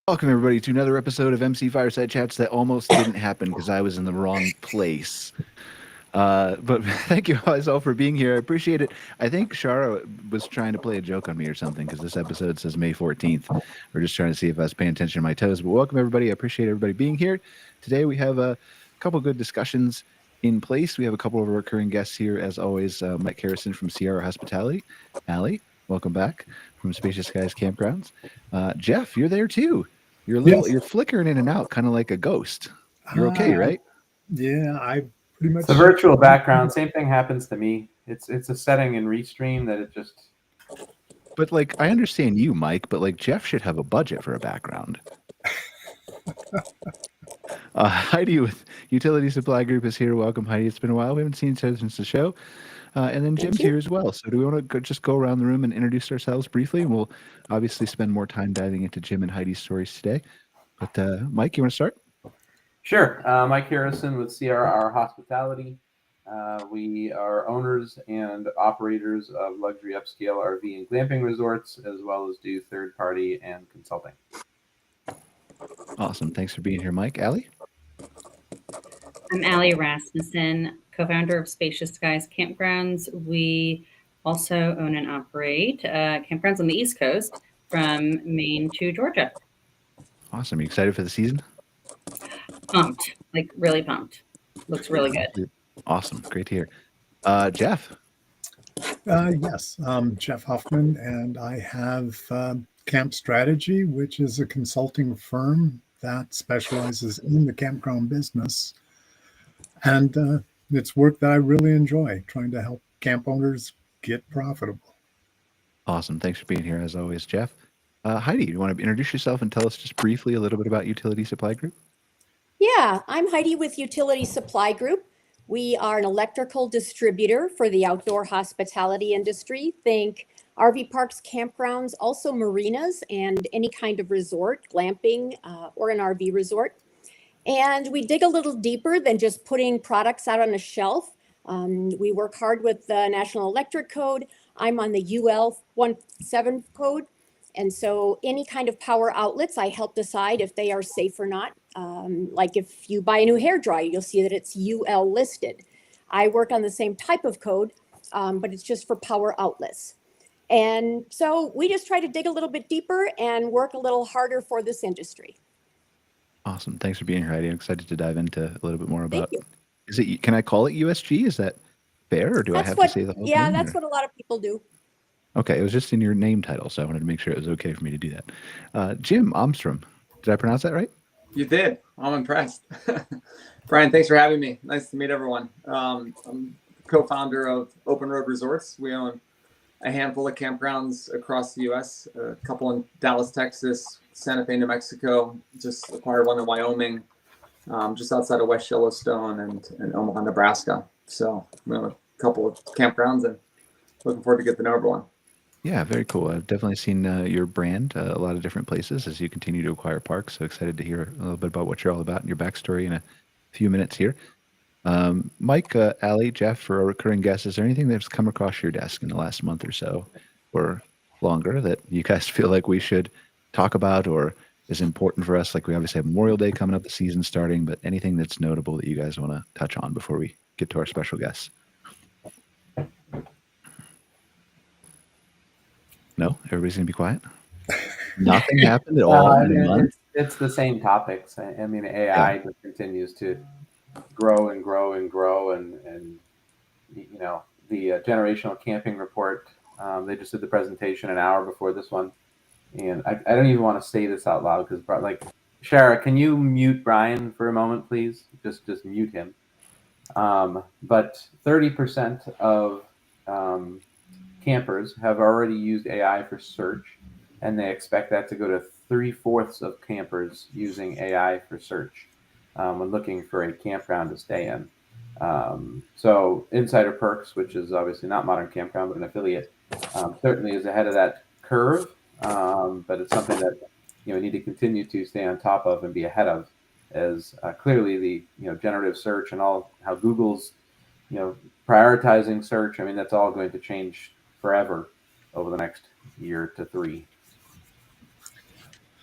Welcome, everybody, to another episode of MC Fireside Chats that almost didn't happen because I was in the wrong place. But thank you guys all for being here. I appreciate it. I think Shara was trying to play a joke on me or something because this episode says May 14th. We're just trying to see if I was paying attention to my toes. But welcome, everybody. I appreciate everybody being here. Today, we have a couple good discussions in place. We have a couple of recurring guests here, as always. Mike Harrison from Sierra Hospitality. Allie, welcome back from Spacious Skies Campgrounds. Jeff, you're there too. You're flickering in and out, kind of like a ghost. You're okay, right? Yeah, I pretty much. It's a virtual background. Same thing happens to me. It's a setting in Restream that it just. But like, I understand you, Mike, but like Jeff should have a budget for a background. Heidi with Utility Supply Group is here. Welcome, Heidi. It's been a while. We haven't seen each other since the show. And then Jim's here as well. So do we want to just go around the room and introduce ourselves briefly? And we'll obviously spend more time diving into Jim and Heidi's stories today. But Mike, you want to start? Sure. Mike Harrison with CRR Hospitality. We are owners and operators of luxury upscale RV and glamping resorts, as well as do third-party and consulting. Awesome. Thanks for being here, Mike. Allie? I'm Allie Rasmussen, co-founder of Spacious Skies Campgrounds. We also own and operate campgrounds on the East Coast from Maine to Georgia. Awesome. You excited for the season? Pumped, like really pumped. Looks really good. Awesome. Great to hear. Jeff? Yes, I'm Jeff Huffman, and I have Camp Strategy, which is a consulting firm that specializes in the campground business. And it's work that I really enjoy, trying to help camp owners get profitable. Awesome. Thanks for being here, as always, Jeff. Heidi, you want to introduce yourself and tell us just briefly a little bit about Utility Supply Group? Yeah, I'm Heidi with Utility Supply Group. We are an electrical distributor for the outdoor hospitality industry. Think RV parks, campgrounds, also marinas, and any kind of resort, glamping, or an RV resort. And we dig a little deeper than just putting products out on a shelf. We work hard with the National Electric Code. I'm on the UL 17 code. And so any kind of power outlets, I help decide if they are safe or not. Like if you buy a new hairdryer, you'll see that it's UL listed. I work on the same type of code, but it's just for power outlets. And so we just try to dig a little bit deeper and work a little harder for this industry. Awesome. Thanks for being here, Heidi. I'm excited to dive into a little bit more about. Is it? Can I call it USG? Is that fair, or do I have to say the whole thing? Yeah, that's what a lot of people do. Okay, it was just in your name title, so I wanted to make sure it was okay for me to do that. Jim Armstrong, did I pronounce that right? You did. I'm impressed. Brian, thanks for having me. Nice to meet everyone. I'm co-founder of Open Road Resorts. We own a handful of campgrounds across the U.S., a couple in Dallas, Texas, Santa Fe, New Mexico, just acquired one in Wyoming, just outside of West Yellowstone and Omaha, Nebraska. So we own a couple of campgrounds and looking forward to get to know everyone. Yeah, very cool. I've definitely seen your brand a lot of different places as you continue to acquire parks. So excited to hear a little bit about what you're all about and your backstory in a few minutes here. Mike, Allie, Jeff, for a recurring guest, is there anything that's come across your desk in the last month or so or longer that you guys feel like we should talk about or is important for us? Like we obviously have Memorial Day coming up, the season starting, but anything that's notable that you guys want to touch on before we get to our special guests? No? Everybody's going to be quiet? Nothing happened at all in a month? It's the same topics. I mean, AI just continues to grow and grow and grow. And you know, the generational camping report, they just did the presentation an hour before this one. And I don't even want to say this out loud because, like, Shara, can you mute Brian for a moment, please? Just mute him. But 30% of campers have already used AI for search, and they expect that to go to 3/4 of campers using AI for search when looking for a campground to stay in. So Insider Perks, which is obviously not Modern Campground, but an affiliate, certainly is ahead of that curve. But it's something that we need to continue to stay on top of and be ahead of, as clearly the generative search and all how Google's prioritizing search. I mean, that's all going to change forever over the next year to 3.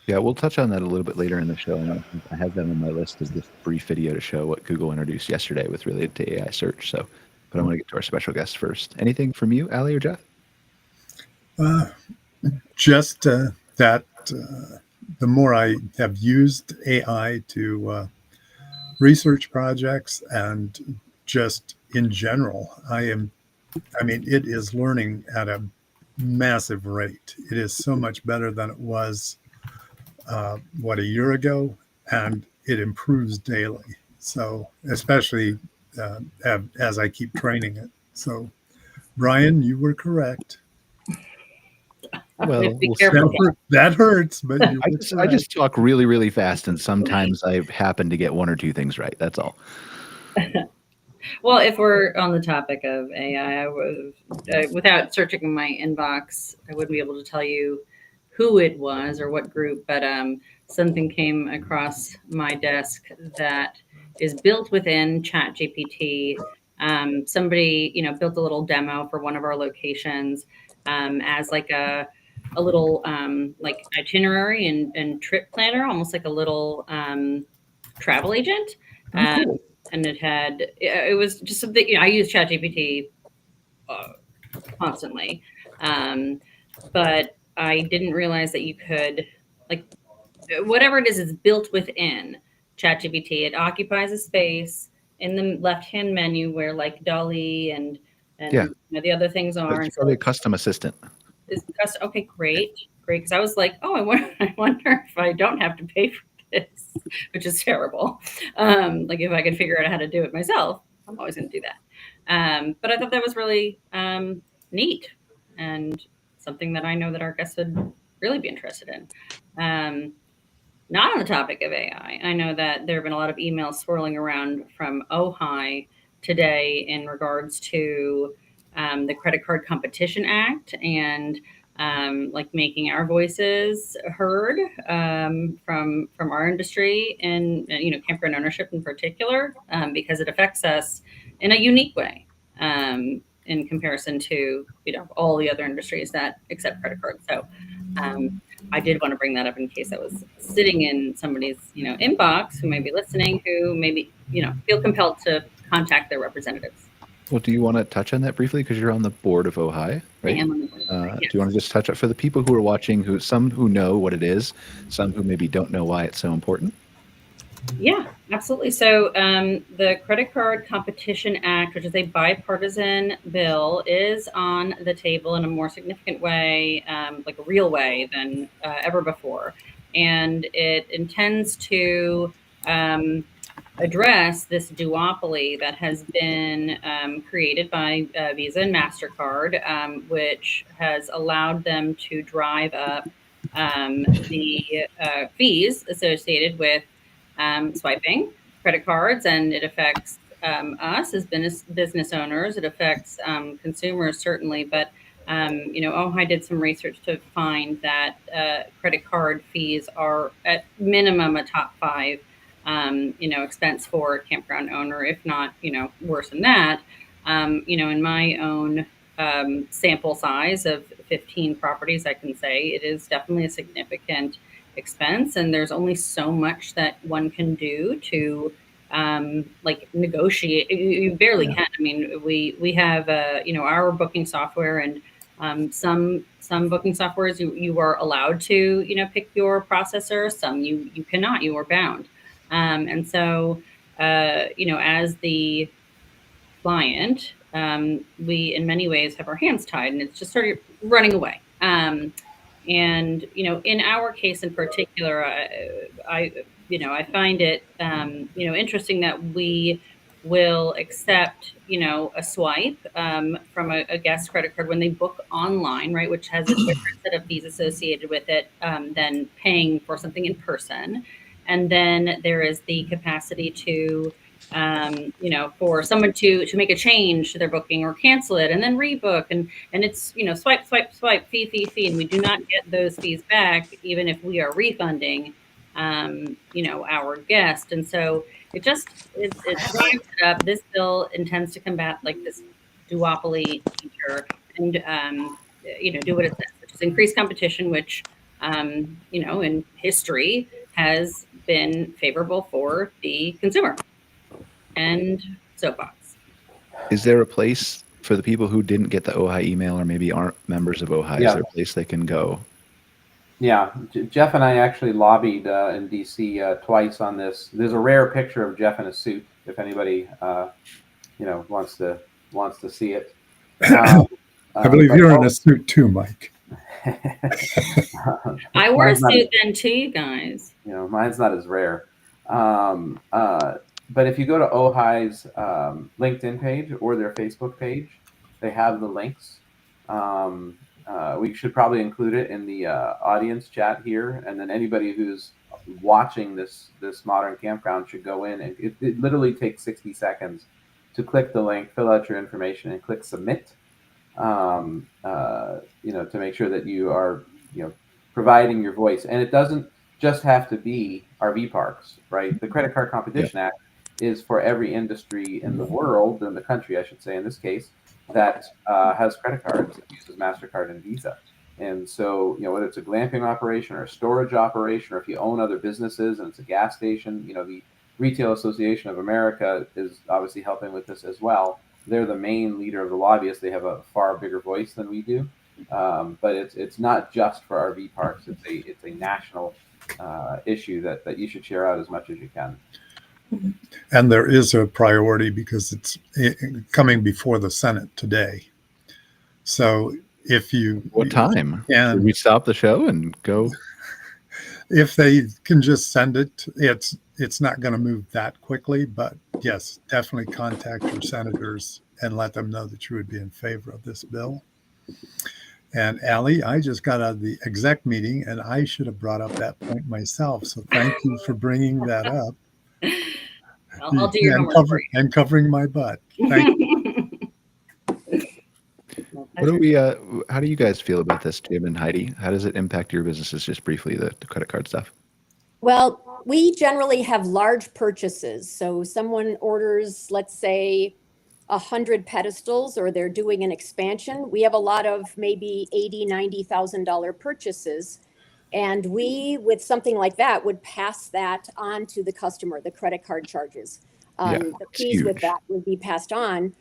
Yeah, we'll touch on that a little bit later in the show. And I have them on my list as this brief video to show what Google introduced yesterday with related to AI search. So, but I want to get to our special guest first. Anything from you, Allie or Jeff? Just that the more I have used AI to research projects and just in general, it is learning at a massive rate. It is so much better than it was, a year ago, and it improves daily. So, especially as I keep training it. So, Brian, you were correct. Well, Be we'll careful. That hurts, but you were I just talk really, really fast, and sometimes I happen to get 1 or 2 things right. That's all. Well, if we're on the topic of AI, without searching my inbox, I wouldn't be able to tell you who it was or what group, but something came across my desk that is built within ChatGPT. Somebody, built a little demo for one of our locations as like a little like itinerary and trip planner, almost like a little travel agent. Cool. And it was just something, I use ChatGPT constantly. But I didn't realize that you could, like, whatever it is, it's built within ChatGPT. It occupies a space in the left-hand menu where like Dolly and Yeah. the other things are. It's probably a custom assistant. Okay, great. Because I was like, oh, I wonder if I don't have to pay for this, which is terrible. Like if I could figure out how to do it myself, I'm always going to do that. But I thought that was really neat and something that I know that our guests would really be interested in. Not on the topic of AI. I know that there have been a lot of emails swirling around from OHI today in regards to the Credit Card Competition Act and like making our voices heard from our industry and campground ownership in particular, because it affects us in a unique way in comparison to all the other industries that accept credit cards. So I did want to bring that up in case that was sitting in somebody's inbox who may be listening, who maybe feel compelled to contact their representatives. Well, do you want to touch on that briefly because you're on the board of OHI, right? I am on the board of OHI, yes. Do you want to just touch up for the people who are watching, some who know what it is, some who maybe don't know why it's so important? Yeah, absolutely. So the Credit Card Competition Act, which is a bipartisan bill, is on the table in a more significant way, like a real way than ever before. And it intends to address this duopoly that has been created by Visa and MasterCard, which has allowed them to drive up the fees associated with swiping credit cards, and it affects us as business owners. It affects consumers certainly, but OHI did some research to find that credit card fees are at minimum a top 5 expense for a campground owner, if not worse than that. In my own sample size of 15 properties, I can say it is definitely a significant expense, and there's only so much that one can do to like negotiate. You barely can. I mean, we have our booking software, and some booking softwares you are allowed to pick your processor, some you cannot, you are bound. And so as the client, we in many ways have our hands tied, and it's just sort of running away. And in our case in particular, I find it interesting that we will accept a swipe from a guest credit card when they book online, right, which has a different set of fees associated with it than paying for something in person. And then there is the capacity to for someone to make a change to their booking or cancel it and then rebook, and it's swipe, fee, and we do not get those fees back even if we are refunding our guest. And so it drives it up. This bill intends to combat like this duopoly feature, and do what it says, which is increase competition, which, in history has been favorable for the consumer and soapbox. Is there a place for the people who didn't get the OHI email or maybe aren't members of OHI? Yeah. Is there a place they can go? Yeah, Jeff and I actually lobbied in DC twice on this. There's a rare picture of Jeff in a suit. If anybody, wants to see it. I believe you're in a suit too, Mike. I wore a suit then too, you guys. Mine's not as rare. But if you go to OHI's LinkedIn page or their Facebook page, they have the links. We should probably include it in the audience chat here, and then anybody who's watching this modern campground should go in, and it literally takes 60 seconds to click the link, fill out your information, and click submit. To make sure that you are, providing your voice, and it doesn't just have to be RV parks, right? The Credit Card Competition Act is for every industry in the world, in the country, I should say, in this case, that has credit cards, that uses MasterCard and Visa. And so, whether it's a glamping operation or a storage operation, or if you own other businesses and it's a gas station, the Retail Association of America is obviously helping with this as well. They're the main leader of the lobbyists. They have a far bigger voice than we do. But it's not just for RV parks. It's a national issue that you should share out as much as you can. And there is a priority because it's coming before the Senate today. So if you... What time? And should we stop the show and go? If they can just send it, it's not going to move that quickly. But yes, definitely contact your senators and let them know that you would be in favor of this bill. And Allie, I just got out of the exec meeting and I should have brought up that point myself. So thank you for bringing that up. I'll do your homework for you. And covering my butt. Thank you. How do you guys feel about this, Jim and Heidi? How does it impact your businesses, just briefly, the credit card stuff? Well, we generally have large purchases. So someone orders, let's say, 100 pedestals, or they're doing an expansion. We have a lot of maybe $80,000, $90,000 purchases. And we, with something like that, would pass that on to the customer, the credit card charges. The fees with that would be passed on.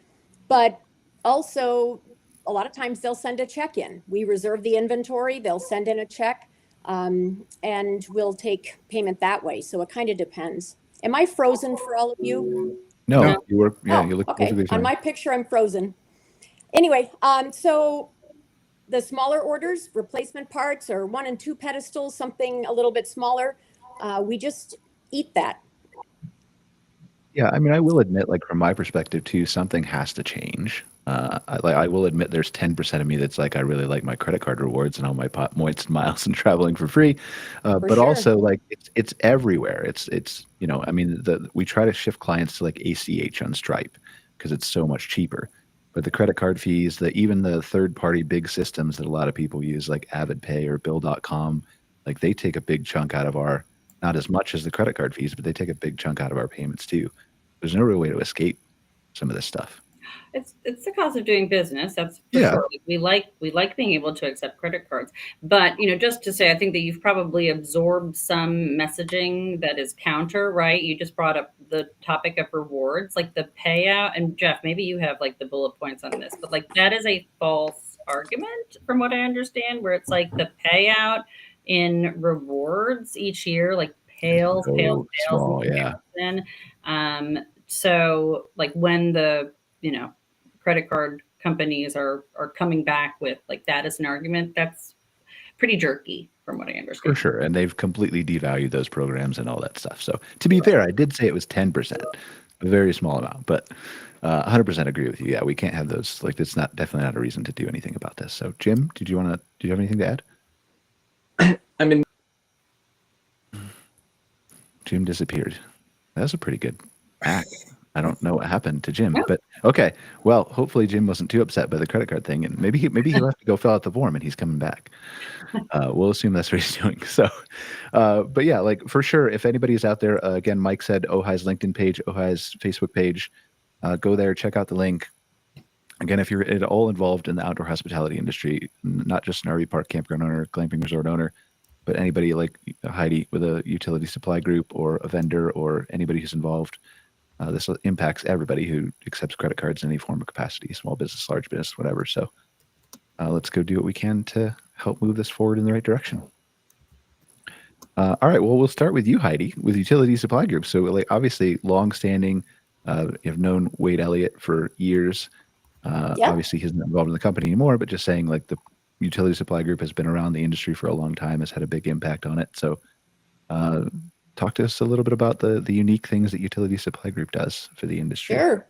But also, a lot of times they'll send a check in. We reserve the inventory, they'll send in a check, and we'll take payment that way. So it kind of depends. Am I frozen for all of you? No. You were. Yeah, you look okay. perfectly fine. On my picture, I'm frozen. Anyway, so the smaller orders, replacement parts, or 1 and 2 pedestals, something a little bit smaller, we just eat that. Yeah, I mean, I will admit, like, from my perspective too, something has to change. I will admit there's 10% of me that's like, I really like my credit card rewards and all my points, miles, and traveling for free. But sure. also, like, it's everywhere. It's I mean, we try to shift clients to like ACH on Stripe because it's so much cheaper. But the credit card fees, even the third-party big systems that a lot of people use, like AvidPay or Bill.com, like, they take a big chunk out of our, not as much as the credit card fees, but they take a big chunk out of our payments too. There's no real way to escape some of this stuff. It's the cost of doing business. That's for sure. We like being able to accept credit cards, but just to say, I think that you've probably absorbed some messaging that is counter, right? You just brought up the topic of rewards, like the payout. And Jeff, maybe you have like the bullet points on this, but like that is a false argument from what I understand, where it's like the payout in rewards each year, like pales. Small, yeah. So like when the credit card companies are coming back with like that as an argument, that's pretty jerky from what I understand. For sure. And they've completely devalued those programs and all that stuff. So to be fair, I did say it was 10%, a very small amount, but 100% agree with you. Yeah, we can't have those. Like, it's definitely not a reason to do anything about this. So Jim, do you have anything to add? I mean, Jim disappeared. That was a pretty good act. I don't know what happened to Jim, but okay. Well, hopefully Jim wasn't too upset by the credit card thing, and maybe he'll have to go fill out the form, and he's coming back. We'll assume that's what he's doing. So, but yeah, like, for sure, if anybody's out there, again, Mike said OHI's LinkedIn page, OHI's Facebook page, go there, check out the link. again, if you're at all involved in the outdoor hospitality industry, not just an RV park, campground owner, glamping resort owner, but anybody like Heidi with a utility supply group or a vendor or anybody who's involved, this impacts everybody who accepts credit cards in any form of capacity, small business, large business, whatever. So let's go do what we can to help move this forward in the right direction. All right, well, we'll start with you, Heidi, with Utility Supply Group. So like obviously long-standing, you've known Wade Elliott for years. Yep. Obviously he's not involved in the company anymore, but just saying like the Utility Supply Group has been around the industry for a long time, has had a big impact on it. So talk to us a little bit about the unique things that Utility Supply Group does for the industry. Sure.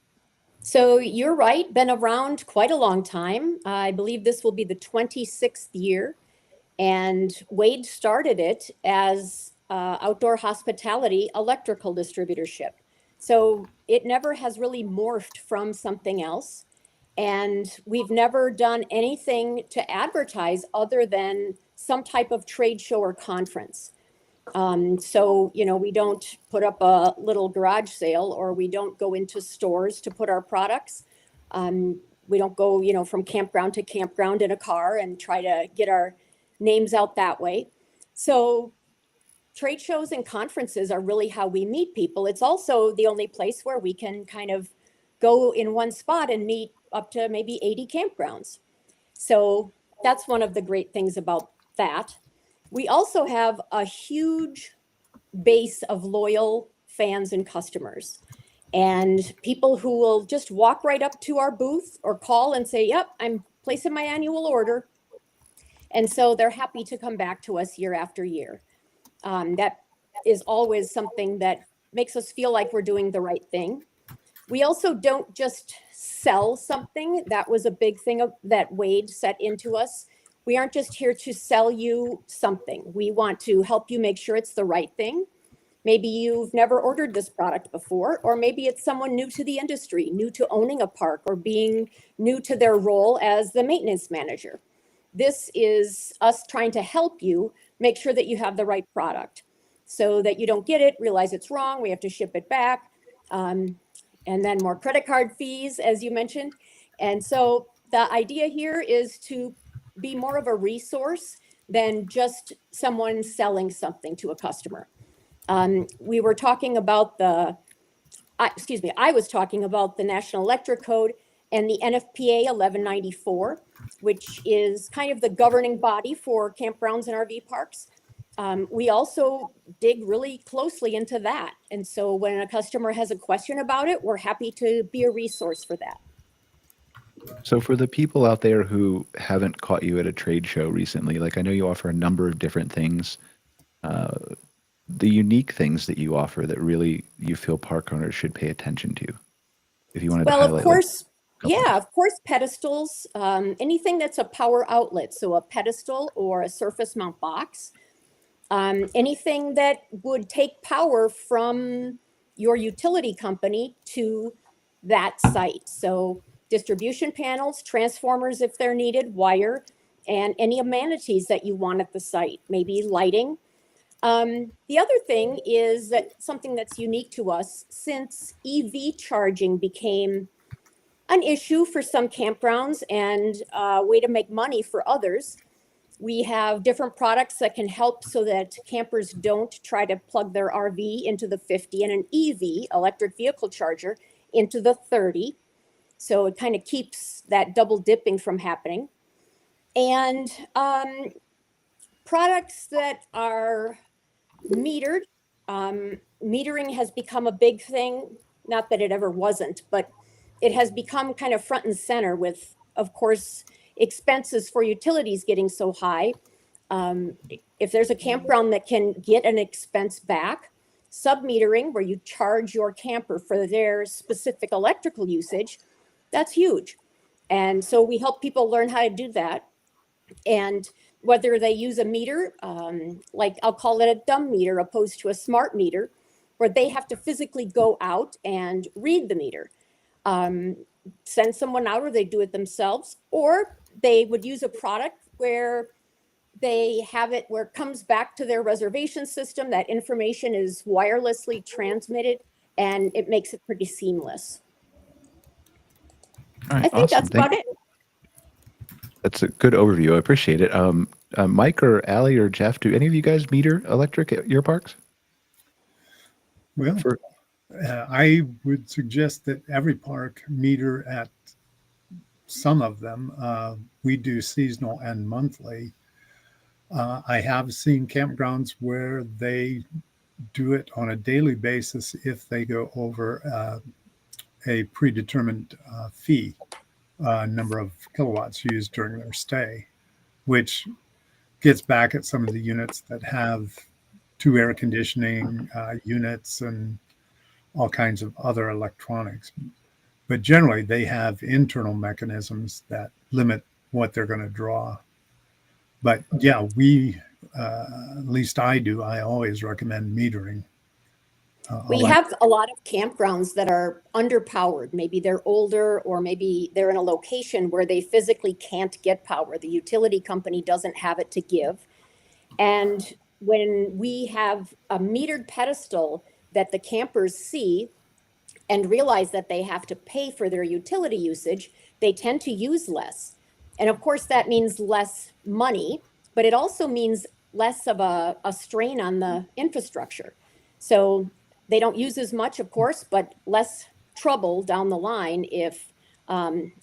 So you're right, been around quite a long time. I believe this will be the 26th year. And Wade started it as outdoor hospitality electrical distributorship. So it never has really morphed from something else. And we've never done anything to advertise other than some type of trade show or conference. So, we don't put up a little garage sale, or we don't go into stores to put our products. We don't go, from campground to campground in a car and try to get our names out that way. So trade shows and conferences are really how we meet people. It's also the only place where we can kind of go in one spot and meet up to maybe 80 campgrounds. So that's one of the great things about that. We also have a huge base of loyal fans and customers, and people who will just walk right up to our booth or call and say, yep, I'm placing my annual order. And so they're happy to come back to us year after year. That is always something that makes us feel like we're doing the right thing. We also don't just sell something. That was a big thing that Wade set into us. We aren't just here to sell you something. We want to help you make sure it's the right thing. Maybe you've never ordered this product before, or maybe it's someone new to the industry, new to owning a park, or being new to their role as the maintenance manager. This is us trying to help you make sure that you have the right product so that you don't get it, realize it's wrong, we have to ship it back, and then more credit card fees, as you mentioned. And so the idea here is to be more of a resource than just someone selling something to a customer. We were talking about I was talking about the National Electric Code and the NFPA 1194, which is kind of the governing body for campgrounds and RV parks. We also dig really closely into that. And so when a customer has a question about it, we're happy to be a resource for that. So for the people out there who haven't caught you at a trade show recently, like I know you offer a number of different things, the unique things that you offer that really you feel park owners should pay attention to, if you wanted to highlight. Of course, pedestals, anything that's a power outlet. So a pedestal or a surface mount box, anything that would take power from your utility company to that site. So distribution panels, transformers if they're needed, wire, and any amenities that you want at the site, maybe lighting. The other thing is that something that's unique to us, since EV charging became an issue for some campgrounds and a way to make money for others, we have different products that can help so that campers don't try to plug their RV into the 50 and an EV, electric vehicle charger, into the 30. So it kind of keeps that double dipping from happening. And products that are metered. Metering has become a big thing. Not that it ever wasn't, but it has become kind of front and center with, of course, expenses for utilities getting so high. If there's a campground that can get an expense back, sub-metering, where you charge your camper for their specific electrical usage, that's huge. And so we help people learn how to do that. And whether they use a meter, like I'll call it a dumb meter opposed to a smart meter, where they have to physically go out and read the meter, send someone out, or they do it themselves, or they would use a product where they have it where it comes back to their reservation system. That information is wirelessly transmitted, and it makes it pretty seamless. All right, I think awesome. that's about it. That's a good overview. I appreciate it. Mike or Allie or Jeff, do any of you guys meter electric at your parks? Well, For I would suggest that every park meter at some of them. We do seasonal and monthly. I have seen campgrounds where they do it on a daily basis if they go over a predetermined fee, number of kilowatts used during their stay, which gets back at some of the units that have two air conditioning units and all kinds of other electronics. But generally, they have internal mechanisms that limit what they're going to draw. But yeah, at least I do, I always recommend metering. We have a lot of campgrounds that are underpowered. Maybe they're older, or maybe they're in a location where they physically can't get power. The utility company doesn't have it to give. And when we have a metered pedestal that the campers see and realize that they have to pay for their utility usage, they tend to use less. And of course, that means less money, but it also means less of a strain on the infrastructure. So they don't use as much, of course, but less trouble down the line if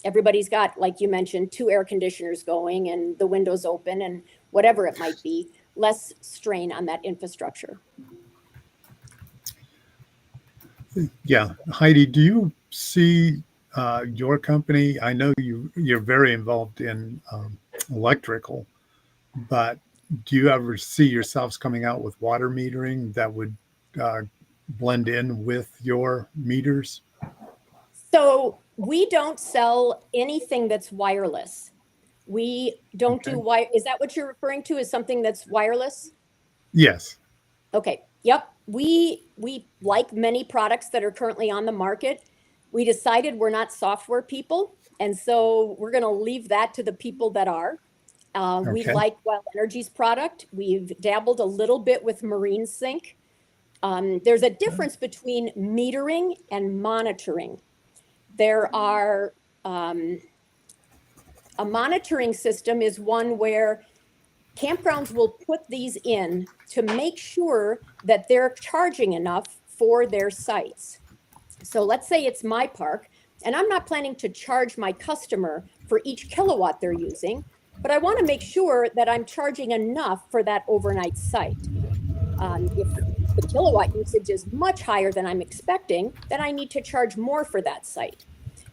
everybody's got, like you mentioned, two air conditioners going and the windows open and whatever it might be, less strain on that infrastructure. Yeah. Heidi, do you see your company? I know you're very involved in electrical, but do you ever see yourselves coming out with water metering that would blend in with your meters? So we don't sell anything that's wireless. We don't do wire. Is that what you're referring to? Is something that's wireless? Yes. Okay. Yep. We like many products that are currently on the market. We decided we're not software people, and so we're going to leave that to the people that are. We like Wild Energy's product. We've dabbled a little bit with Marine Sync. There's a difference between metering and monitoring. There are a monitoring system is one where campgrounds will put these in to make sure that they're charging enough for their sites. So let's say it's my park, and I'm not planning to charge my customer for each kilowatt they're using, but I want to make sure that I'm charging enough for that overnight site. If the kilowatt usage is much higher than I'm expecting, then I need to charge more for that site.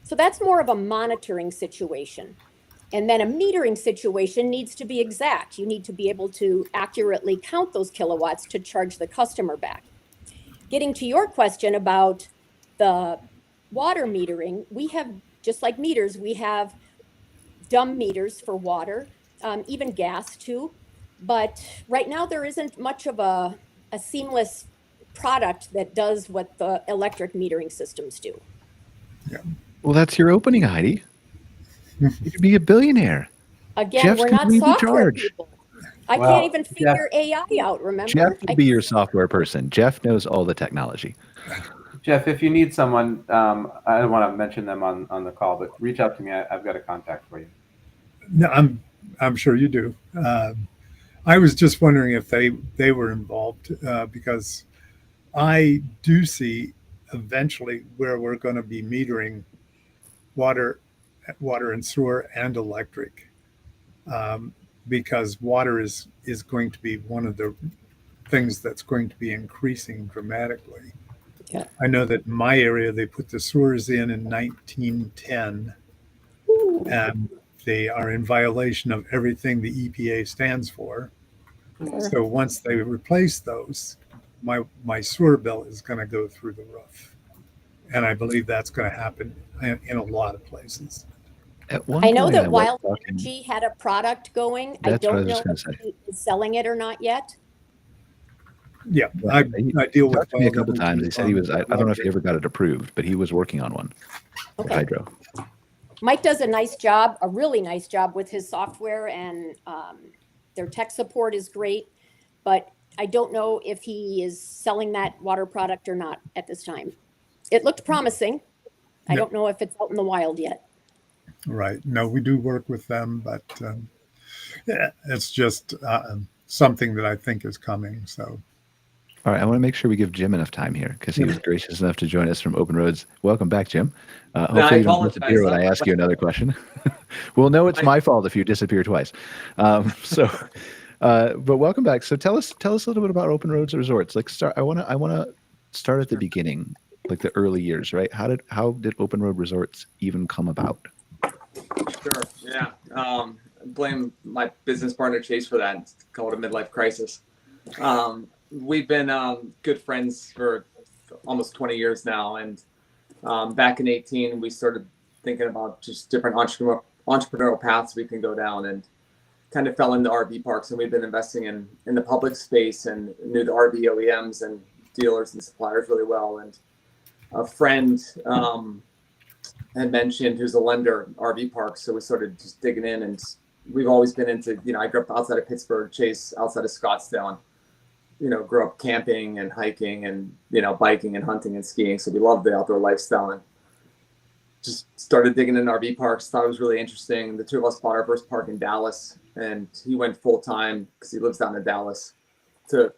So that's more of a monitoring situation. And then a metering situation needs to be exact. You need to be able to accurately count those kilowatts to charge the customer back. Getting to your question about the water metering, we have, just like meters, we have dumb meters for water, even gas too. But right now there isn't much of a seamless product that does what the electric metering systems do. Yeah. Well, that's your opening, Heidi. You could be a billionaire. Again, Jeff's we're gonna not lead the software charge. people. I Well, can't even Jeff- figure AI out, remember? Jeff will be your software person. Jeff knows all the technology. Jeff, if you need someone, I don't want to mention them on the call, but reach out to me. I've got a contact for you. No, I'm sure you do. I was just wondering if they were involved because I do see eventually where we're going to be metering water and sewer and electric, because water is going to be one of the things that's going to be increasing dramatically. Yeah. I know that in my area they put the sewers in 1910, and they are in violation of everything the EPA stands for. So once they replace those, my sewer bill is going to go through the roof. And I believe that's going to happen in a lot of places. At one I know point, that was Wild talking- Energy had a product going. I That's what I don't was know just if gonna he's selling it or not yet. Yeah, Yeah, I deal with talked to me a Wild couple Energy times. He said he was. I don't know if he on- ever got it approved, but he was working on one for Okay. hydro. Mike does a nice job, a really nice job with his software, and their tech support is great. But I don't know if he is selling that water product or not at this time. It looked promising. I Yeah. don't know if it's out in the wild yet. Right. No, we do work with them, but yeah, it's just something that I think is coming. So, All right, I want to make sure we give Jim enough time here because he was gracious enough to join us from Open Roads. Welcome back, Jim. No, I Hopefully you don't apologize. disappear when I ask you another question. Well, no, it's my fault if you disappear twice. But welcome back. So tell us a little bit about Open Roads Resorts. Like, I want to start at the beginning, like the early years, right? How did Open Road Resorts even come about? Sure. Yeah. Blame my business partner Chase for that. It's called a midlife crisis. We've been good friends for almost 20 years now, and back in 18, we started thinking about just different entrepreneurial paths we can go down, and kind of fell into RV parks. And we've been investing in the public space and knew the RV OEMs and dealers and suppliers really well. And a friend had mentioned, who's a lender, RV parks, so we started just digging in, and we've always been into, I grew up outside of Pittsburgh, Chase outside of Scottsdale, and grew up camping and hiking and biking and hunting and skiing, so we love the outdoor lifestyle, and just started digging in RV parks. Thought it was really interesting. The two of us bought our first park in Dallas, and he went full time because he lives down in Dallas to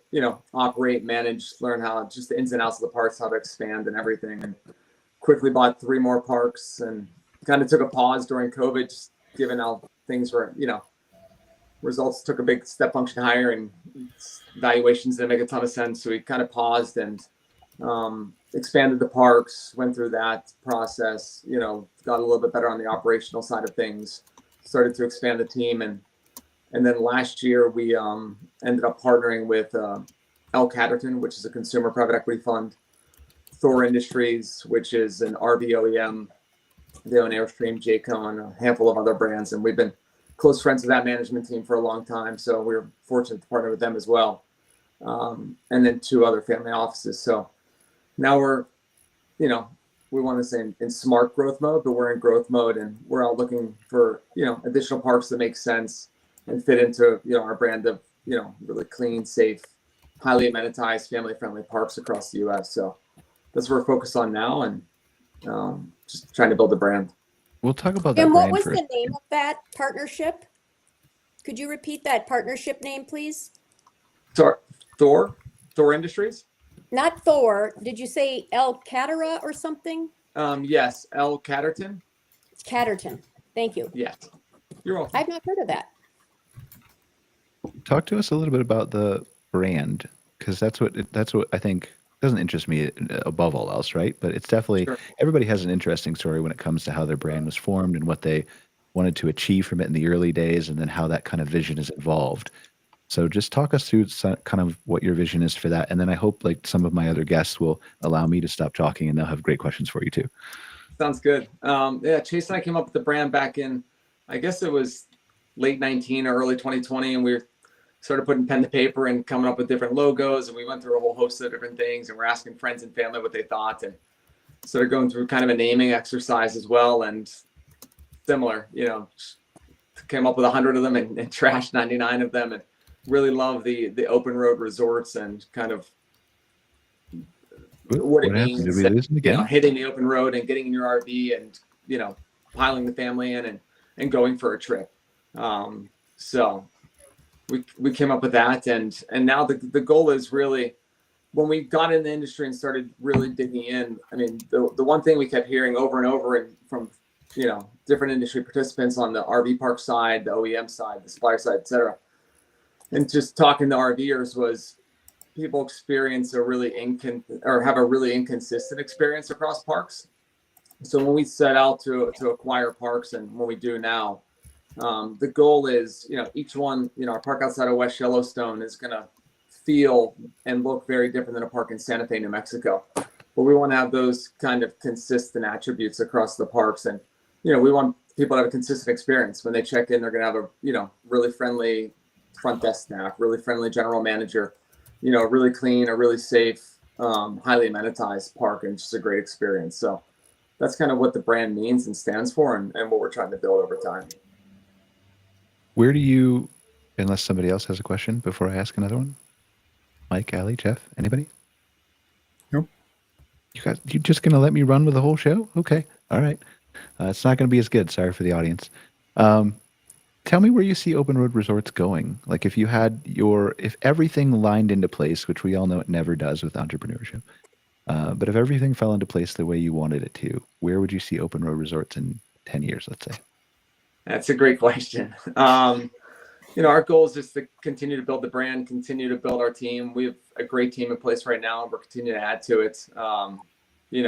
operate, manage, learn how just the ins and outs of the parks, how to expand and everything, and quickly bought 3 more parks, and kind of took a pause during COVID, just given how things were, results took a big step function higher and valuations didn't make a ton of sense. So we kind of paused and expanded the parks, went through that process, got a little bit better on the operational side of things, started to expand the team. And then last year we ended up partnering with L. Catterton, which is a consumer private equity fund, Thor Industries, which is an RV OEM. They own Airstream, Jayco, and a handful of other brands. And we've been close friends with that management team for a long time. So we were fortunate to partner with them as well. And then 2 other family offices. So now we're, we want to say in smart growth mode, but we're in growth mode, and we're all looking for, additional parks that make sense and fit into, our brand of, really clean, safe, highly amenitized, family-friendly parks across the U.S. So that's what we're focused on now, and just trying to build a brand. We'll talk about that. And what brand was first. the name of that partnership? Could you repeat that partnership name, please? Thor Industries? Not Thor. Did you say El Catera or something? Yes, L. Catterton. Catterton. Thank you. Yes, you're welcome. I've not heard of that. Talk to us a little bit about the brand, because that's what I think doesn't interest me above all else, right? But it's definitely, Sure. Everybody has an interesting story when it comes to how their brand was formed and what they wanted to achieve from it in the early days, and then how that kind of vision has evolved. So just talk us through kind of what your vision is for that. And then I hope like some of my other guests will allow me to stop talking, and they'll have great questions for you too. Sounds good. Yeah, Chase and I came up with the brand back in, I guess it was late 19 or early 2020, and we were started putting pen to paper and coming up with different logos, and we went through a whole host of different things, and we're asking friends and family what they thought, and started going through kind of a naming exercise as well. And similar, came up with 100 of them and trashed 99 of them, and really love the open road resorts and kind of what it means. Did we lose them again? Hitting the open road and getting in your RV and piling the family in and going for a trip. So we came up with that, and now the goal is really, when we got in the industry and started really digging in, I mean, the one thing we kept hearing over and over and from different industry participants on the RV park side, the OEM side, the supplier side, et cetera, and just talking to RVers, was people experience have a really inconsistent experience across parks. So when we set out to acquire parks, and when we do now, the goal is, each one, our park outside of West Yellowstone is going to feel and look very different than a park in Santa Fe, New Mexico. But we want to have those kind of consistent attributes across the parks. And, we want people to have a consistent experience. When they check in, they're going to have a, really friendly front desk staff, really friendly general manager, really clean, a really safe, highly amenitized park, and just a great experience. So that's kind of what the brand means and stands for, and what we're trying to build over time. Where do you, unless somebody else has a question before I ask another one? Mike, Allie, Jeff, anybody? Nope. You just going to let me run with the whole show? Okay. All right. It's not going to be as good. Sorry for the audience. Tell me where you see open road resorts going. Like if everything lined into place, which we all know it never does with entrepreneurship, but if everything fell into place the way you wanted it to, where would you see open road resorts in 10 years, let's say? That's a great question. Our goal is just to continue to build the brand, continue to build our team. We have a great team in place right now, and we're continuing to add to it. We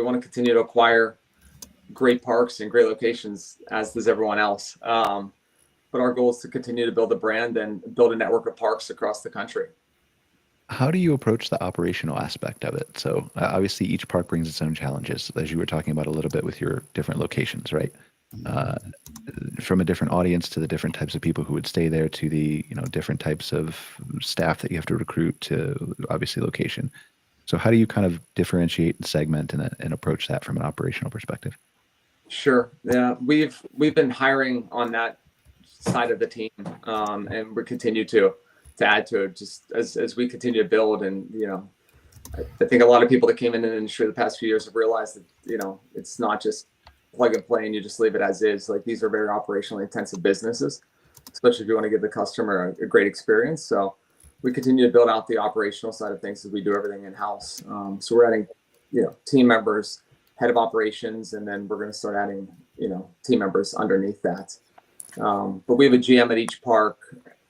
want to continue to acquire great parks and great locations, as does everyone else. But our goal is to continue to build a brand and build a network of parks across the country. How do you approach the operational aspect of it? So obviously each park brings its own challenges, as you were talking about a little bit with your different locations, right? From a different audience to the different types of people who would stay there to the different types of staff that you have to recruit to obviously location. So how do you kind of differentiate and segment and approach that from an operational perspective? Sure. Yeah, we've been hiring on that side of the team, and we continue to add to it just as we continue to build. And I think a lot of people that came in the industry the past few years have realized that it's not just plug and play and you just leave it as is. Like, these are very operationally intensive businesses, especially if you want to give the customer a great experience. So we continue to build out the operational side of things as we do everything in house. So we're adding team members, head of operations, and then we're going to start adding team members underneath that. But we have a GM at each park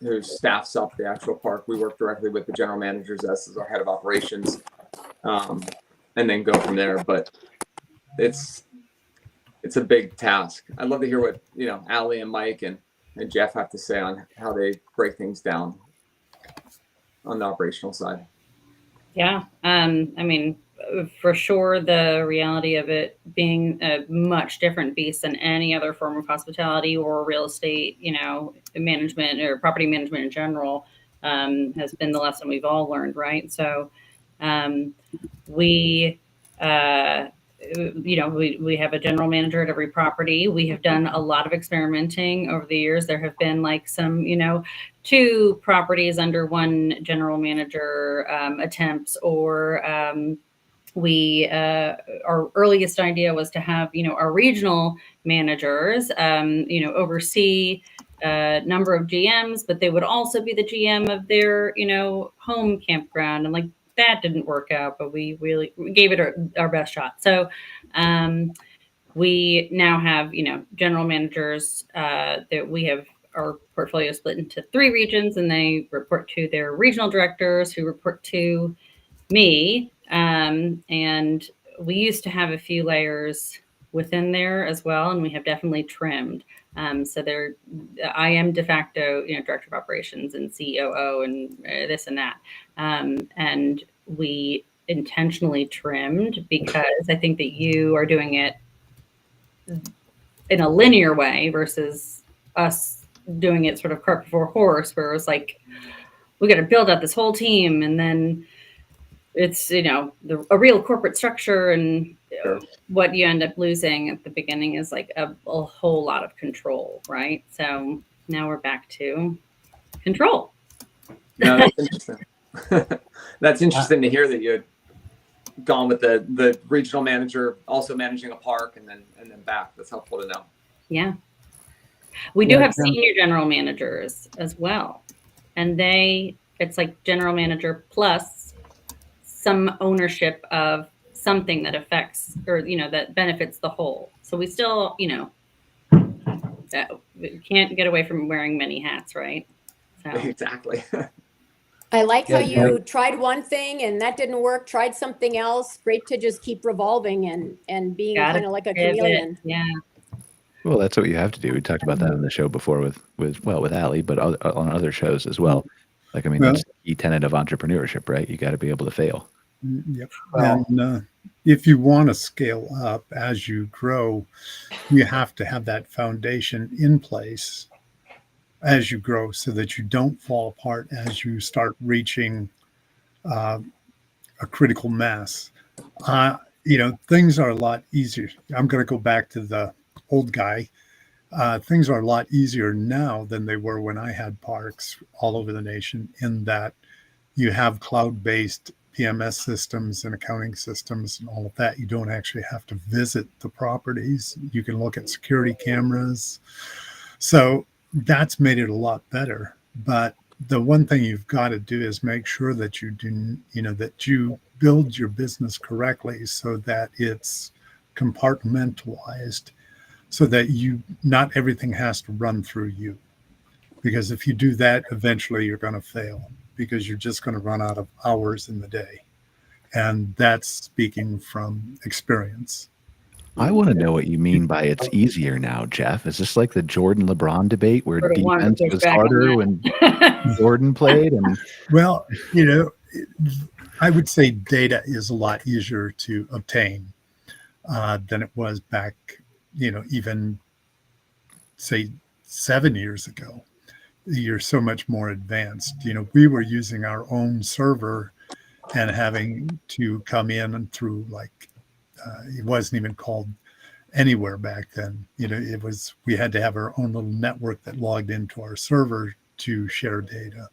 who staffs up the actual park. We work directly with the general managers as our head of operations, and then go from there. But it's a big task. I'd love to hear what Allie and Mike and Jeff have to say on how they break things down on the operational side. Yeah, for sure, the reality of it being a much different beast than any other form of hospitality or real estate, management or property management in general, has been the lesson we've all learned, right? So we have a general manager at every property. We have done a lot of experimenting over the years. There have been some, 2 properties under one general manager attempts, or our earliest idea was to have, our regional managers, oversee a number of GMs, but they would also be the GM of their, home campground. And that didn't work out, but we gave it our best shot. So we now have, general managers that we have our portfolio split into 3 regions, and they report to their regional directors who report to me. And we used to have a few layers within there as well, and we have definitely trimmed. So I am de facto, director of operations and COO and this and that. And we intentionally trimmed because I think that you are doing it in a linear way versus us doing it sort of cart before horse, where it was we got to build out this whole team, and then it's a real corporate structure, and Sure. What you end up losing at the beginning is a whole lot of control, right? So now we're back to control. No, that's interesting. That's interesting to hear that you had gone with the regional manager also managing a park and then back. That's helpful to know. Yeah. We do have senior general managers as well. And it's general manager plus some ownership of something that affects or, that benefits the whole. So we still, that we can't get away from wearing many hats, right? So. Exactly. I like how you tried one thing and that didn't work, tried something else. Great to just keep revolving and being kind of like a chameleon. Yeah. Well, that's what you have to do. We talked about that on the show before with Allie, but on other shows as well. That's the key tenet of entrepreneurship, right? You got to be able to fail. Yep. And if you want to scale up as you grow, you have to have that foundation in place as you grow so that you don't fall apart as you start reaching a critical mass. Things are a lot easier. I'm going to go back to the old guy. Things are a lot easier now than they were when I had parks all over the nation, in that you have cloud-based PMS systems and accounting systems and all of that. You don't actually have to visit the properties. You can look at security cameras. So that's made it a lot better. But the one thing you've got to do is make sure that you do, that you build your business correctly so that it's compartmentalized, so that not everything has to run through you. Because if you do that, eventually you're going to fail, because you're just going to run out of hours in the day. And that's speaking from experience. I want to know what you mean by it's easier now, Jeff. Is this like the Jordan LeBron debate where Sort of wanted to defense push was back on harder that. when Jordan played? And Well, I would say data is a lot easier to obtain than it was back, even say 7 years ago. You're so much more advanced. We were using our own server and having to come in and through it wasn't even called Anywhere back then. We had to have our own little network that logged into our server to share data.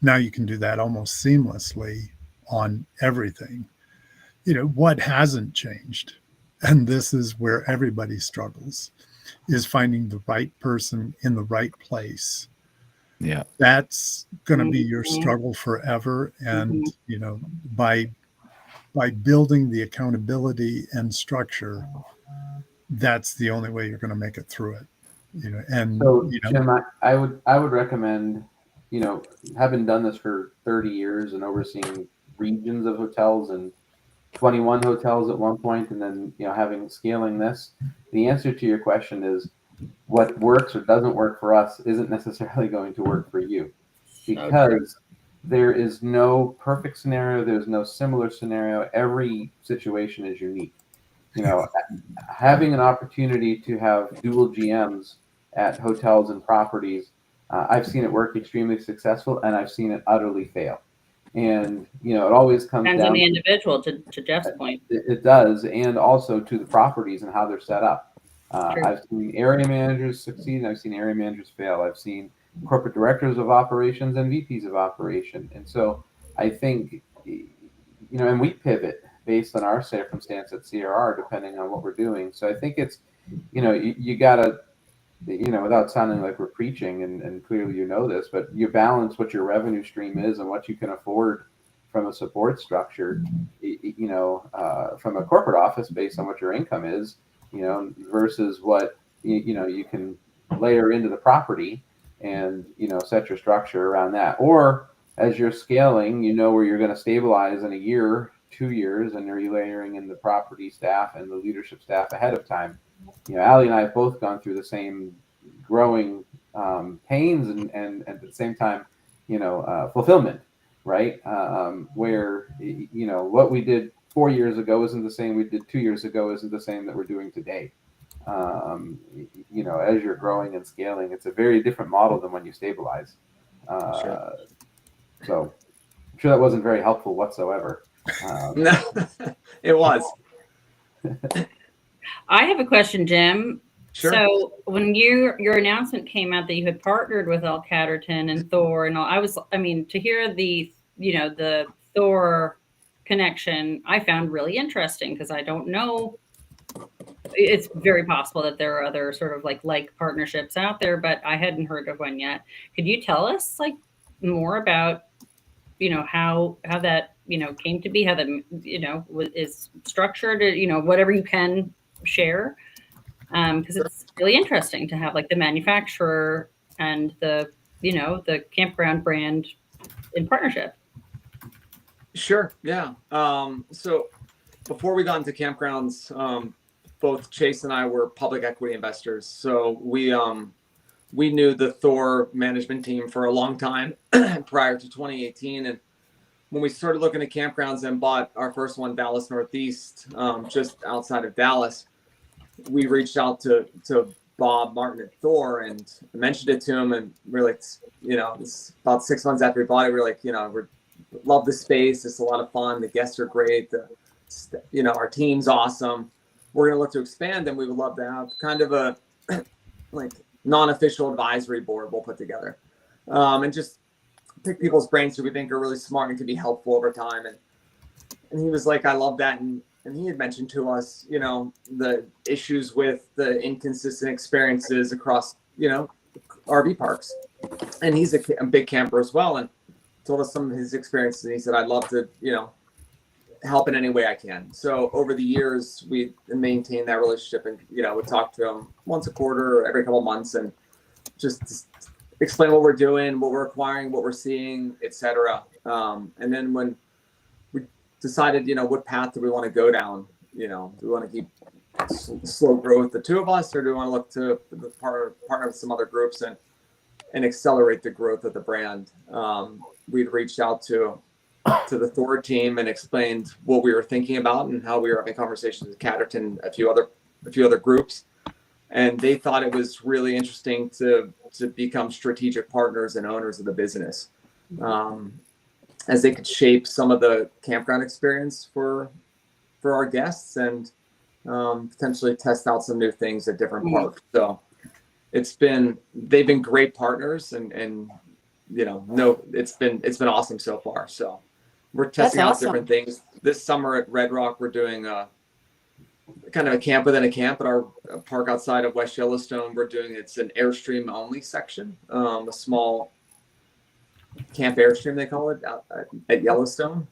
Now you can do that almost seamlessly on everything. What hasn't changed, and this is where everybody struggles, is finding the right person in the right place. yeah, That's going to be your struggle forever. And, by building the accountability and structure, that's the only way you're going to make it through it. So Jim, I would recommend, having done this for 30 years and overseeing regions of hotels and 21 hotels at one point, and then having scaling this, the answer to your question is what works or doesn't work for us isn't necessarily going to work for you, because there is no perfect scenario. There's no similar scenario. Every situation is unique. Having an opportunity to have dual GMs at hotels and properties, I've seen it work extremely successful, and I've seen it utterly fail. And it always comes Depends down on the individual, to Jeff's point. It does, and also to the properties and how they're set up. True. I've seen area managers succeed, and I've seen area managers fail. I've seen corporate directors of operations and VPs of operation. And so I think, and we pivot based on our circumstance at CRR, depending on what we're doing. So I think it's, you got to, without sounding like we're preaching, and clearly this, but you balance what your revenue stream is and what you can afford from a support structure, from a corporate office based on what your income is, versus what, you can layer into the property and, set your structure around that. Or as you're scaling, where you're going to stabilize in a year, 2 years, and you're layering in the property staff and the leadership staff ahead of time. Allie and I have both gone through the same growing pains and at the same time, fulfillment, right? Where, what we did 4 years ago isn't the same we did 2 years ago, isn't the same that we're doing today. As you're growing and scaling, it's a very different model than when you stabilize. Sure. So I'm sure that wasn't very helpful whatsoever. No, it was. I have a question, Jim. Sure. So when your announcement came out that you had partnered with L. Catterton and Thor and all, to hear the Thor connection, I found really interesting, because I don't know. It's very possible that there are other sort of like partnerships out there, but I hadn't heard of one yet. Could you tell us more about, how that, came to be, how that, is structured, whatever you can share? Because it's really interesting to have the manufacturer and the campground brand in partnership. Sure. Yeah. So before we got into campgrounds, both Chase and I were public equity investors. So we knew the Thor management team for a long time prior to 2018. And when we started looking at campgrounds and bought our first one, Dallas Northeast, just outside of Dallas, we reached out to Bob Martin at Thor and mentioned it to him. And we're like, it's about 6 months after we bought it, we're like, we love the space. It's a lot of fun. The guests are great. Our team's awesome. We're going to look to expand, and we would love to have kind of a non-official advisory board we'll put together, and just pick people's brains who we think are really smart and can be helpful over time. And And he was like, I love that. And he had mentioned to us, you know, the issues with the inconsistent experiences across, you know, RV parks. And he's a big camper as well, and told us some of his experiences. And he said, I'd love to, you know, help in any way I can. So over the years, we maintained that relationship, and, you know, we talk to him once a quarter or every couple of months, and just explain what we're doing, what we're acquiring, what we're seeing, etc. And then when we decided, you know, what path do we want to go down? You know, do we want to keep slow growth, the two of us, or do we want to look to the partner with some other groups and accelerate the growth of the brand? We'd reached out to the Thor team and explained what we were thinking about and how we were having conversations with Catterton, a few other groups, and they thought it was really interesting to become strategic partners and owners of the business, as they could shape some of the campground experience for our guests, and potentially test out some new things at different parks. So they've been great partners, and you know, it's been awesome so far. So we're testing out different things. This summer at Red Rock, we're doing kind of a camp within a camp at our park outside of West Yellowstone. It's an Airstream only section, a small camp Airstream, they call it, at Yellowstone.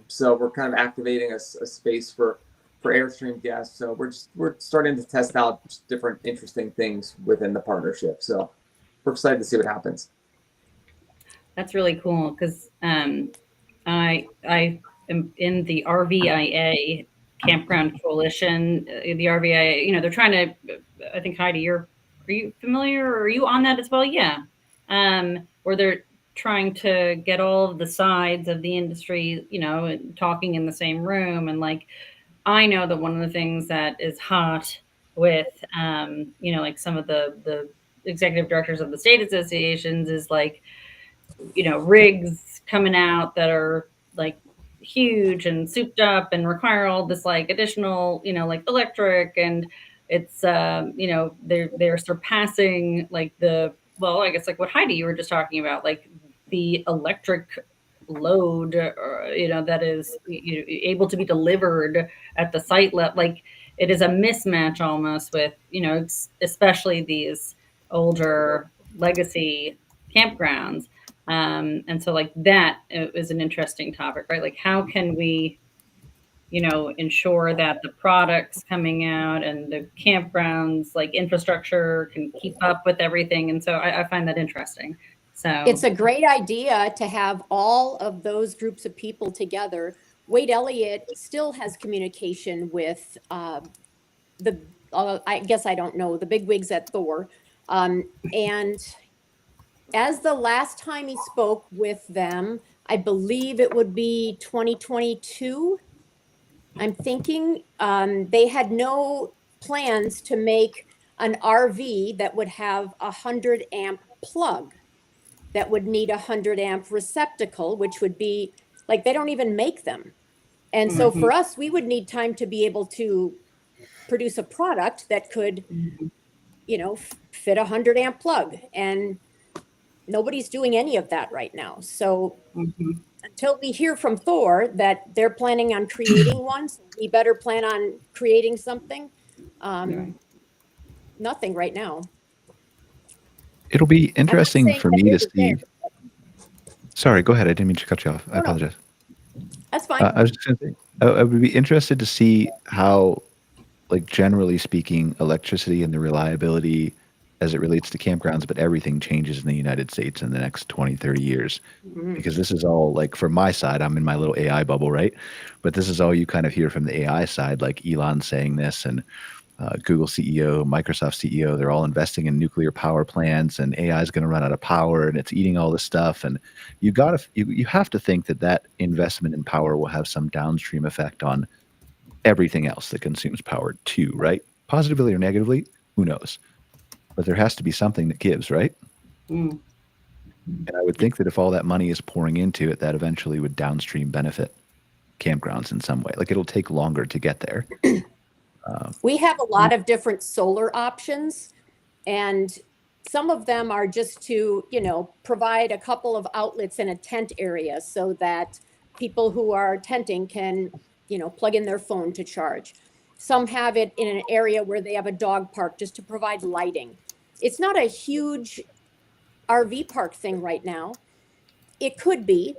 So we're kind of activating a space for Airstream guests. So we're starting to test out different interesting things within the partnership. So we're excited to see what happens. That's really cool, because I am in the RVIA Campground Coalition. The RVIA, you know, they're trying to, I think, Heidi, are you familiar, or are you on that as well? Yeah. Where they're trying to get all of the sides of the industry, you know, and talking in the same room. And like, I know that one of the things that is hot with, you know, like some of the executive directors of the state associations is like, you know, rigs coming out that are like huge and souped up and require all this like additional, you know, like electric, and it's you know, they're surpassing like I guess like what Heidi, you were just talking about, like the electric load, you know, that is, you know, able to be delivered at the site level. Like it is a mismatch almost with, you know, especially these older legacy campgrounds. And so like that is an interesting topic, right? Like how can we, you know, ensure that the products coming out and the campgrounds like infrastructure can keep up with everything? And so I find that interesting. So it's a great idea to have all of those groups of people together. Wade Elliott still has communication with I guess I don't know, the bigwigs at Thor. And as the last time he spoke with them, I believe it would be 2022. I'm thinking they had no plans to make an RV that would have a 100 amp plug, that would need a 100 amp receptacle, which would be like, they don't even make them. And so for us, we would need time to be able to produce a product that could, you know, fit a 100 amp plug. And nobody's doing any of that right now. So until we hear from Thor that they're planning on creating one, so we better plan on creating something. Nothing right now. It'll be interesting for me to see. There. Sorry, go ahead. I didn't mean to cut you off. I apologize. That's fine. I was just going to say, I would be interested to see how, like, generally speaking, electricity and the reliability as it relates to campgrounds, but everything changes in the United States in the next 20, 30 years. Because this is all, like, from my side, I'm in my little AI bubble, right? But this is all you kind of hear from the AI side, like Elon saying this, and Google CEO, Microsoft CEO, they're all investing in nuclear power plants, and AI is going to run out of power, and it's eating all this stuff. And you have to think that investment in power will have some downstream effect on everything else that consumes power too, right? Positively or negatively, who knows? But there has to be something that gives, right? And I would think that if all that money is pouring into it, that eventually would downstream benefit campgrounds in some way. Like, it'll take longer to get there. We have a lot of different solar options, and some of them are just to, you know, provide a couple of outlets in a tent area so that people who are tenting can, plug in their phone to charge. Some have it in an area where they have a dog park just to provide lighting. It's not a huge RV park thing right now. It could be,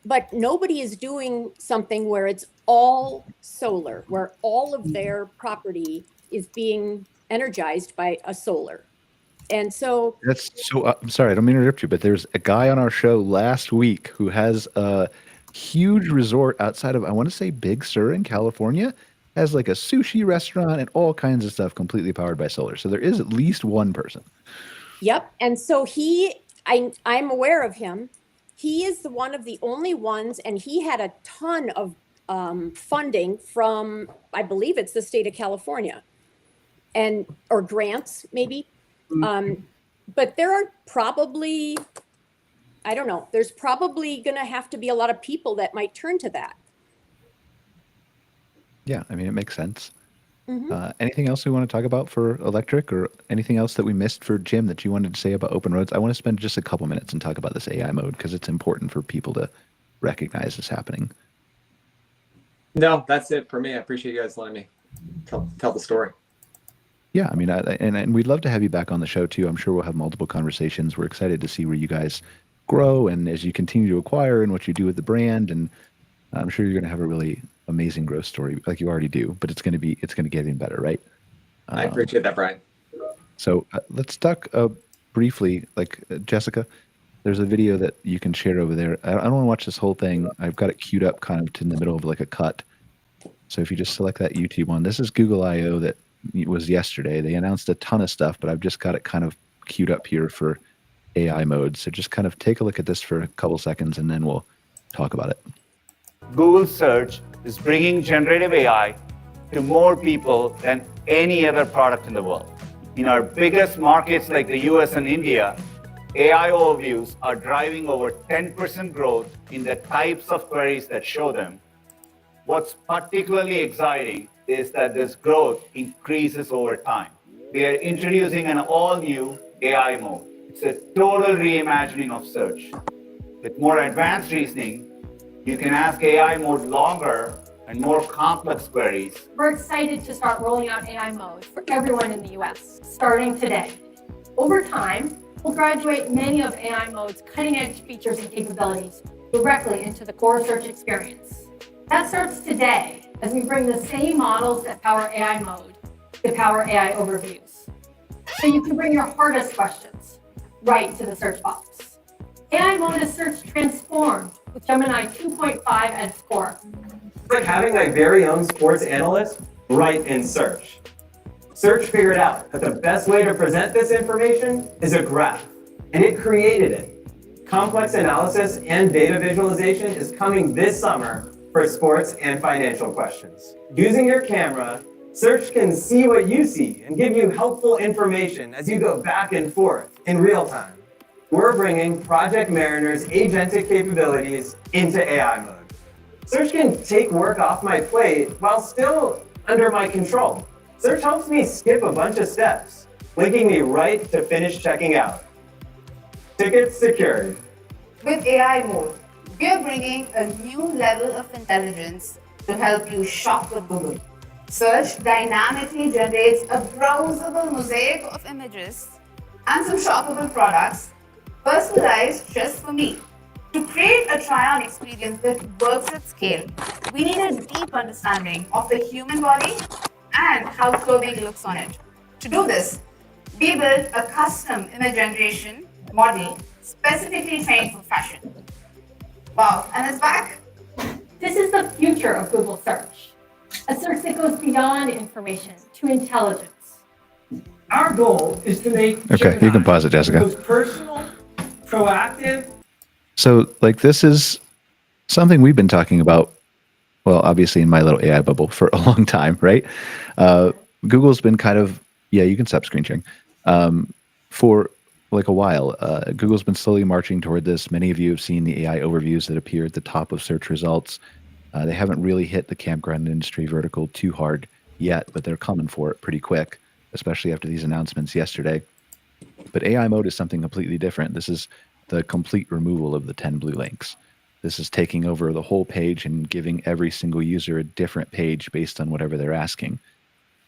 but nobody is doing something where it's all solar, where all of their property is being energized by a solar. And so That's so. I'm sorry, I don't mean to interrupt you, but there's a guy on our show last week who has a huge resort outside of, I want to say, Big Sur in California. Has like a sushi restaurant and all kinds of stuff completely powered by solar. So there is at least one person. Yep. And so I'm aware of him. He is one of the only ones, and he had a ton of funding from, I believe it's the state of California, or grants maybe. But there are probably, I don't know, there's probably going to have to be a lot of people that might turn to that. Yeah, I mean, it makes sense. Mhm. Anything else we want to talk about for electric, or anything else that we missed for Jim that you wanted to say about open roads? I want to spend just a couple minutes and talk about this AI mode because it's important for people to recognize this happening. No, that's it for me. I appreciate you guys letting me tell the story. Yeah, I mean, and we'd love to have you back on the show too. I'm sure we'll have multiple conversations. We're excited to see where you guys grow and as you continue to acquire and what you do with the brand. And I'm sure you're going to have a really amazing growth story like you already do, but it's going to get even better, right? I appreciate that, Brian. So let's talk briefly, Jessica, there's a video that you can share over there. I don't want to watch this whole thing. I've got it queued up kind of in the middle of like a cut. So if you just select that YouTube one, this is Google I.O. that was yesterday. They announced a ton of stuff, but I've just got it kind of queued up here for AI mode. So just kind of take a look at this for a couple seconds and then we'll talk about it. Google Search is bringing generative AI to more people than any other product in the world. In our biggest markets like the US and India, AI overviews are driving over 10% growth in the types of queries that show them. What's particularly exciting is that this growth increases over time. We are introducing an all-new AI mode. It's a total reimagining of search. With more advanced reasoning, you can ask AI mode longer and more complex queries. We're excited to start rolling out AI mode for everyone in the US, starting today. Over time, we'll graduate many of AI mode's cutting-edge features and capabilities directly into the core search experience. That starts today as we bring the same models that power AI mode to power AI overviews. So you can bring your hardest questions right to the search box. AI mode is search transformed with Gemini 2.5 at its core. It's like having my very own sports analyst right in Search. Search figured out that the best way to present this information is a graph, and it created it. Complex analysis and data visualization is coming this summer for sports and financial questions. Using your camera, Search can see what you see and give you helpful information as you go back and forth in real time. We're bringing Project Mariner's agentic capabilities into AI mode. Search can take work off my plate while still under my control. Search helps me skip a bunch of steps, linking me right to finish checking out. Tickets secured. With AI mode, we are bringing a new level of intelligence to help you shop with Google. Search dynamically generates a browsable mosaic of images and some shoppable products personalized just for me. To create a try-on experience that works at scale, we need a deep understanding of the human body and how clothing looks on it. To do this, we built a custom image generation model specifically trained for fashion. Wow, and it's back. This is the future of Google search, a search that goes beyond information to intelligence. Our goal is to make Okay, you can pause it, Jessica. the most personal, proactive. So this is something we've been talking about, well, obviously in my little AI bubble for a long time, right? Google's been kind of, you can stop screen sharing, for a while. Google's been slowly marching toward this. Many of you have seen the AI overviews that appear at the top of search results. They haven't really hit the campground industry vertical too hard yet, but they're coming for it pretty quick, especially after these announcements yesterday. But AI mode is something completely different. This is the complete removal of the 10 blue links. This is taking over the whole page and giving every single user a different page based on whatever they're asking.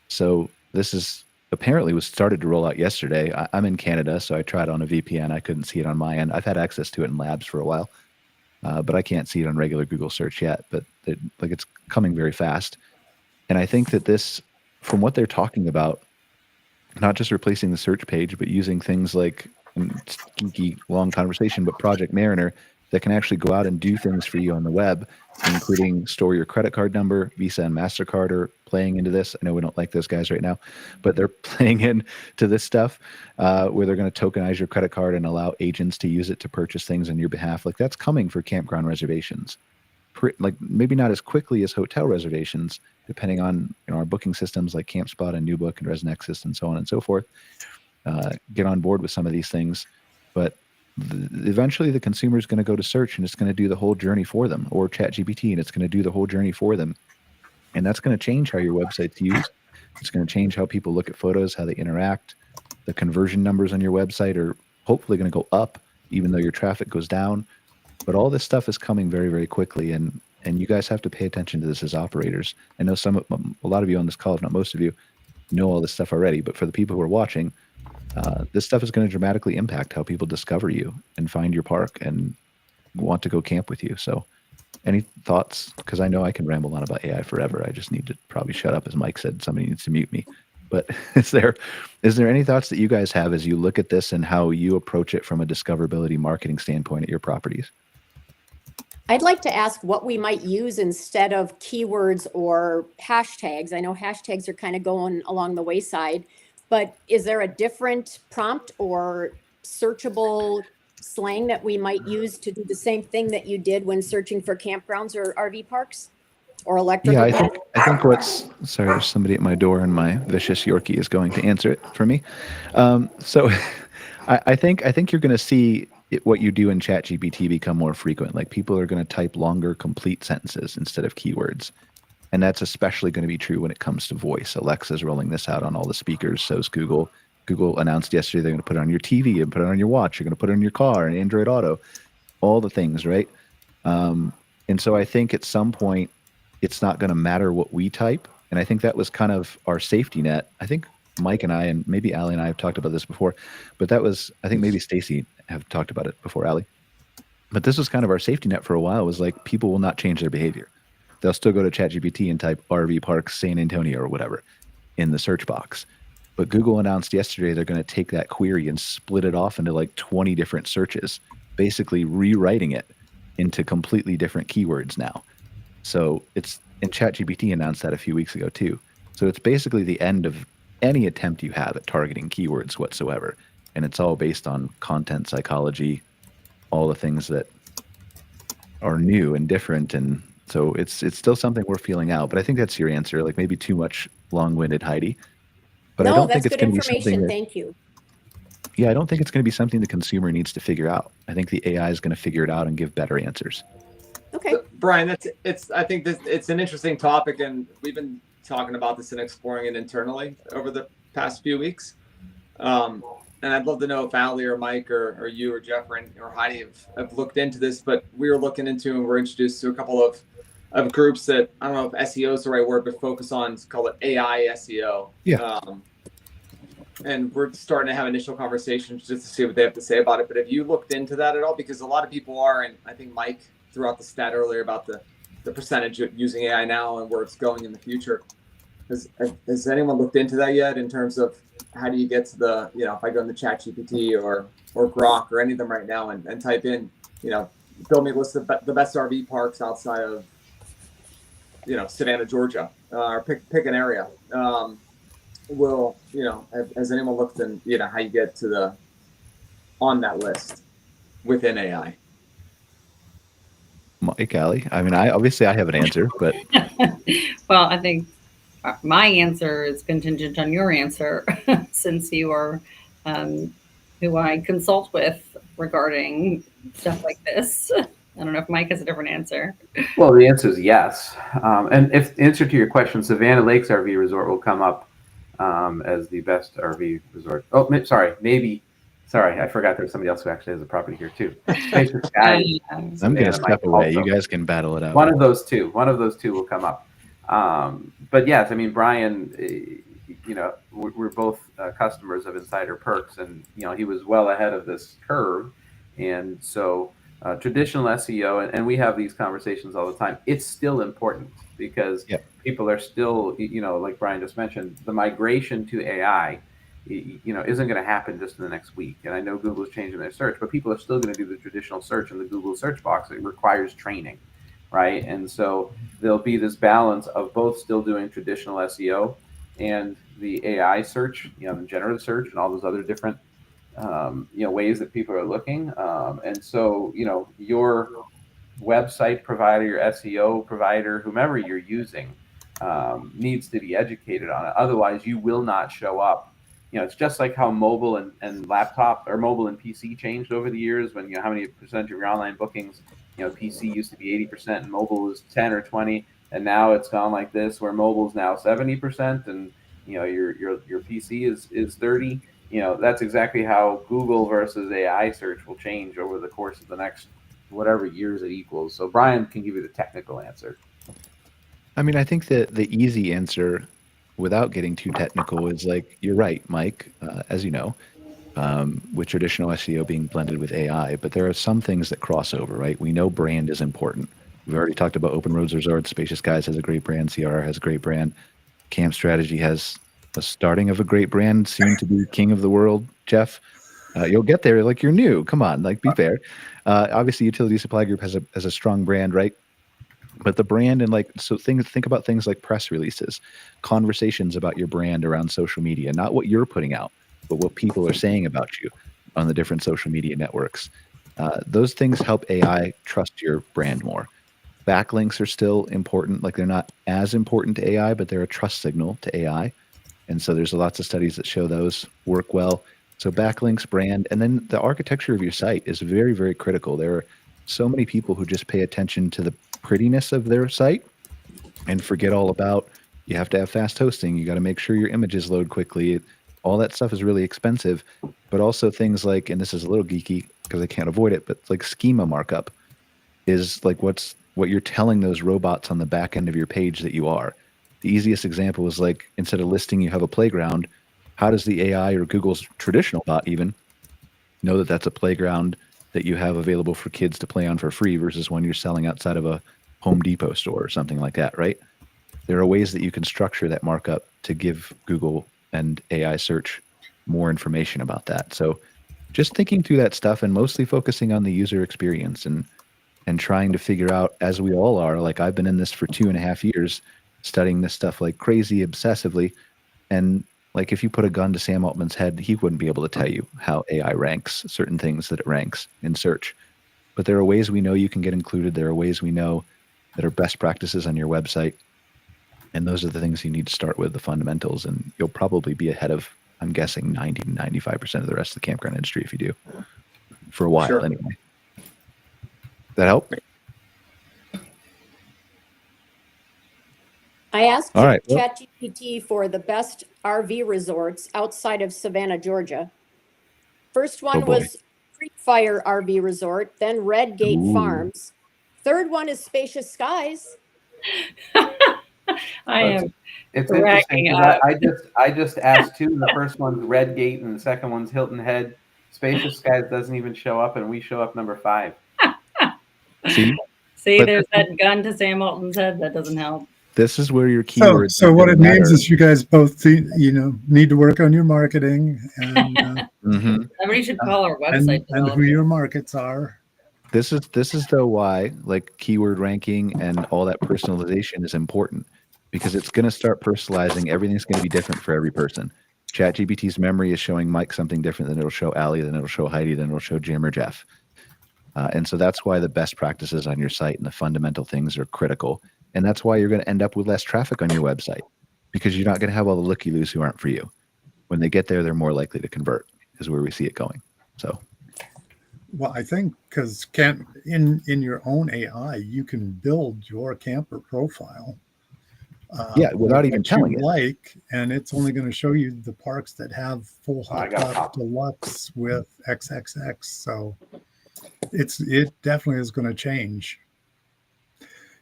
So this is apparently was started to roll out yesterday. I'm in Canada, so I tried on a VPN. I couldn't see it on my end. I've had access to it in labs for a while, but I can't see it on regular Google search yet. But it's coming very fast. And I think that this, from what they're talking about, not just replacing the search page, but using things like, geeky long conversation, but Project Mariner that can actually go out and do things for you on the web, including store your credit card number. Visa and MasterCard are playing into this. I know we don't like those guys right now, but they're playing into this stuff where they're going to tokenize your credit card and allow agents to use it to purchase things on your behalf. Like, that's coming for campground reservations. Like, maybe not as quickly as hotel reservations, depending on our booking systems like CampSpot and NewBook and ResNexus and so on and so forth. Get on board with some of these things, but eventually the consumer is going to go to search and it's going to do the whole journey for them, or ChatGPT, and it's going to do the whole journey for them. And that's going to change how your website's used. It's going to change how people look at photos, how they interact. The conversion numbers on your website are hopefully going to go up, even though your traffic goes down. But all this stuff is coming very, very quickly, and you guys have to pay attention to this as operators. I know a lot of you on this call, if not most of you, know all this stuff already, but for the people who are watching, this stuff is going to dramatically impact how people discover you and find your park and want to go camp with you. So any thoughts? Because I know I can ramble on about AI forever. I just need to probably shut up. As Mike said, somebody needs to mute me. But is there any thoughts that you guys have as you look at this and how you approach it from a discoverability marketing standpoint at your properties? I'd like to ask what we might use instead of keywords or hashtags. I know hashtags are kind of going along the wayside, but is there a different prompt or searchable slang that we might use to do the same thing that you did when searching for campgrounds or RV parks or electrical? Yeah, I think sorry, there's somebody at my door and my vicious Yorkie is going to answer it for me. So I think you're going to see what you do in ChatGPT become more frequent. Like, people are going to type longer, complete sentences instead of keywords. And that's especially going to be true when it comes to voice. Alexa's rolling this out on all the speakers. So is Google. Google announced yesterday they're going to put it on your TV and put it on your watch. You're going to put it in your car and Android Auto, all the things, right? And so I think at some point, it's not going to matter what we type. And I think that was kind of our safety net. I think Mike and I, and maybe Allie and I have talked about this before, but that was, I think maybe Stacy have talked about it before, Allie. But this was kind of our safety net for a while, was like, people will not change their behavior. They'll still go to ChatGPT and type RV Park San Antonio or whatever in the search box. But Google announced yesterday they're going to take that query and split it off into like 20 different searches, basically rewriting it into completely different keywords now. So and ChatGPT announced that a few weeks ago too. So it's basically the end of any attempt you have at targeting keywords whatsoever. And it's all based on content psychology, all the things that are new and different. And so it's still something we're feeling out. But I think that's your answer, like maybe too much long-winded, Heidi. But no, I don't that's think it's good going to be something information. Thank you. Yeah, I don't think it's going to be something the consumer needs to figure out. I think the AI is going to figure it out and give better answers. Okay. So, Brian, I think it's an interesting topic, and we've been talking about this and exploring it internally over the past few weeks. And I'd love to know if Allie or Mike or you or Jeff or Heidi have looked into this, but we were looking into and we're introduced to a couple of groups that, I don't know if SEO is the right word, but focus on, call it AI SEO. Yeah. And we're starting to have initial conversations just to see what they have to say about it. But have you looked into that at all? Because a lot of people are, and I think Mike threw out the stat earlier about the percentage of using AI now and where it's going in the future. Has anyone looked into that yet in terms of how do you get to the, if I go into ChatGPT or Grok or any of them right now and type in, build me a list of the best RV parks outside of, Savannah, Georgia, or pick an area. Has anyone looked in, how you get to on that list within AI? Mike, Allie, I mean, I have an answer, but. Well, I think my answer is contingent on your answer, since you are who I consult with regarding stuff like this. I don't know if Mike has a different answer. Well, the answer is yes. And if the answer to your question, Savannah Lakes RV Resort will come up as the best RV resort. Oh, sorry, maybe Sorry, I forgot there's somebody else who actually has a property here too. Spacious Skies. I'm Savannah going to might step away. also- You guys can battle it out. One of those two will come up. But yes, I mean, Brian, we're both customers of Insider Perks, and he was well ahead of this curve, and so traditional SEO, and we have these conversations all the time. It's still important because people are still, like Brian just mentioned, the migration to AI, isn't going to happen just in the next week. And I know Google's changing their search, but people are still going to do the traditional search in the Google search box. It requires training, right? And so there'll be this balance of both still doing traditional SEO and the AI search, the generative search, and all those other different, ways that people are looking. And so, your website provider, your SEO provider, whomever you're using, needs to be educated on it. Otherwise, you will not show up. It's just like how mobile and laptop or mobile and PC changed over the years. When how many percentage of your online bookings, PC used to be 80% and mobile was 10 or 20, and now it's gone like this, where mobile is now 70% and your PC is 30. That's exactly how Google versus AI search will change over the course of the next whatever years it equals. So Brian can give you the technical answer. I mean, I think that the easy answer, without getting too technical, is like, you're right, Mike, as you know, with traditional SEO being blended with AI, but there are some things that cross over, right? We know brand is important. We've already talked about Open Roads Resorts. Spacious Skies has a great brand. CRR has a great brand. Camp Strategy has a starting of a great brand, soon to be king of the world, Jeff. You'll get there, like, you're new. Come on, like, be fair. Obviously, Utility Supply Group has a strong brand, right? But the brand and think about things like press releases, conversations about your brand around social media, not what you're putting out, but what people are saying about you on the different social media networks. Those things help AI trust your brand more. Backlinks are still important. Like, they're not as important to AI, but they're a trust signal to AI. And so there's lots of studies that show those work well. So backlinks, brand, and then the architecture of your site is very, very critical. There are so many people who just pay attention to the prettiness of their site and forget all about, you have to have fast hosting. You got to make sure your images load quickly. All that stuff is really expensive, but also things like, and this is a little geeky because I can't avoid it, but like schema markup is like what you're telling those robots on the back end of your page that you are. The easiest example is, like, instead of listing you have a playground, how does the AI or Google's traditional bot even know that that's a playground that you have available for kids to play on for free versus one you're selling outside of a Home Depot store or something like that, right? There are ways that you can structure that markup to give Google and AI search more information about that. So just thinking through that stuff and mostly focusing on the user experience and trying to figure out, as we all are, like, I've been in this for 2.5 years, studying this stuff like crazy, obsessively. And like, if you put a gun to Sam Altman's head, he wouldn't be able to tell you how AI ranks certain things that it ranks in search. But there are ways we know you can get included. There are ways we know that are best practices on your website. And those are the things you need to start with, the fundamentals. And you'll probably be ahead of, I'm guessing, 90 to 95% of the rest of the campground industry if you do. For a while, anyway. That help? I asked All right, well- ChatGPT for the best RV resorts outside of Savannah, Georgia. First one boy. was Creek Fire RV Resort, then Red Gate Ooh. Farms. Third one is Spacious Skies. I am. It's Cracking interesting up. because I just asked two. The first one's Red Gate and the second one's Hilton Head. Spacious Skies doesn't even show up, and we show up number 5. See, See, But- there's that gun to Sam Altman's head. That doesn't help. this is where your So, keywords. so what it matter. means is you guys both, need to work on your marketing and Mhm. Somebody should call our and, website. and who your markets are. This is though why, like, keyword ranking and all that personalization is important, because it's going to start personalizing. Everything's going to be different for every person. ChatGPT's memory is showing Mike something different than it'll show Allie, than it'll show Heidi, than it'll show Jim or Jeff. And so that's why the best practices on your site and the fundamental things are critical. And that's why you're going to end up with less traffic on your website, because you're not going to have all the looky-loos who aren't for you. When they get there, they're more likely to convert, is where we see it going. So Well, I think because in your own AI, you can build your camper profile Yeah, without even what telling you it. like, and it's only going to show you the parks that have full I hot got a tub pop. deluxe with XXX. So it definitely is going to change.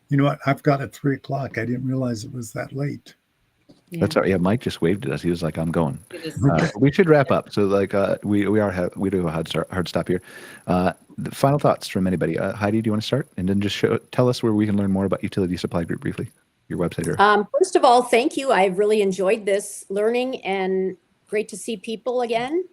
You know what? I've got it 3 o'clock. I didn't realize it was that late. Yeah. That's all right. Yeah, Mike just waved at us. He was like, "I'm going." It is- We should wrap up. So, like, we do have a hard stop here. The final thoughts from anybody. Heidi, do you want to start, and then just tell us where we can learn more about Utility Supply Group briefly, your website. First of all, thank you. I've really enjoyed this learning and great to see people again.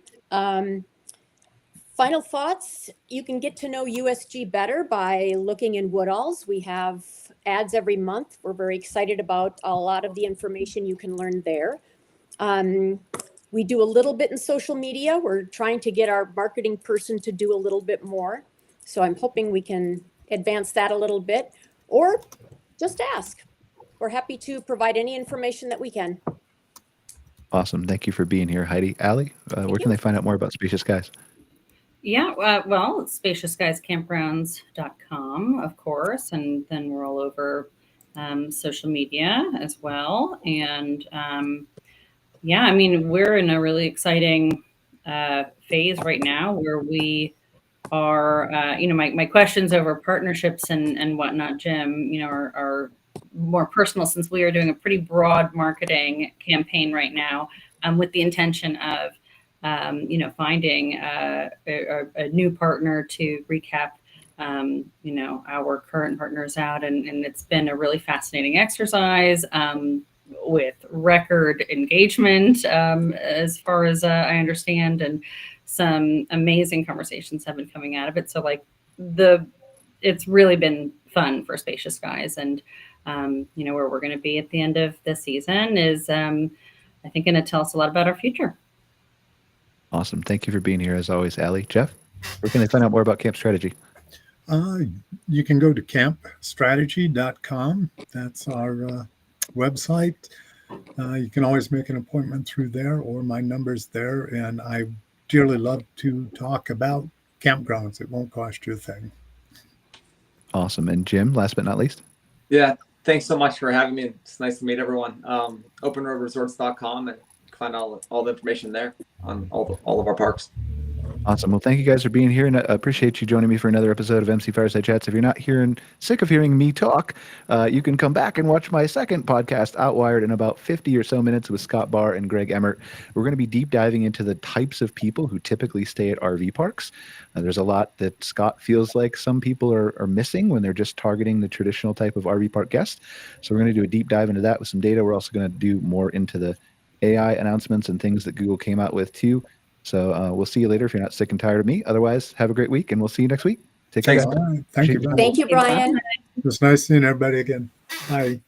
Final thoughts, you can get to know USG better by looking in Woodall's. We have ads every month. We're very excited about a lot of the information you can learn there. We do a little bit in social media. We're trying to get our marketing person to do a little bit more. So I'm hoping we can advance that a little bit, or just ask. We're happy to provide any information that we can. Awesome. Thank you for being here, Heidi. Allie, where can they find out more about Spacious Skies? Yeah, well, spaciousskiescampgrounds.com, of course, and then we're all over social media as well. And yeah, I mean, we're in a really exciting phase right now where we are, my questions over partnerships and whatnot, Jim, are more personal, since we are doing a pretty broad marketing campaign right now with the intention of finding a new partner to recap, our current partners out. And it's been a really fascinating exercise with record engagement, as far as I understand, and some amazing conversations have been coming out of it. So it's really been fun for Spacious Skies. And, where we're going to be at the end of the season is, I think, going to tell us a lot about our future. Awesome. Thank you for being here as always, Allie. Jeff, where can they find out more about Camp Strategy? You can go to campstrategy.com. That's our website. You can always make an appointment through there, or my number's there. And I dearly love to talk about campgrounds. It won't cost you a thing. Awesome. And Jim, last but not least. Yeah, thanks so much for having me. It's nice to meet everyone. Openroadresorts.com, and find all the information there on all of our parks. Awesome. Well, thank you guys for being here, and I appreciate you joining me for another episode of MC Fireside Chats. If you're not sick of hearing me talk, you can come back and watch my second podcast, Outwired, in about 50 or so minutes with Scott Barr and Greg Emmert. We're going to be deep diving into the types of people who typically stay at RV parks. There's a lot that Scott feels like some people are missing when they're just targeting the traditional type of RV park guest. So we're going to do a deep dive into that with some data. We're also going to do more into the AI announcements and things that Google came out with too. So we'll see you later if you're not sick and tired of me. Otherwise, have a great week, and we'll see you next week. Take care. Thank you, Brian. Thank you, Brian. It was nice seeing everybody again. Bye.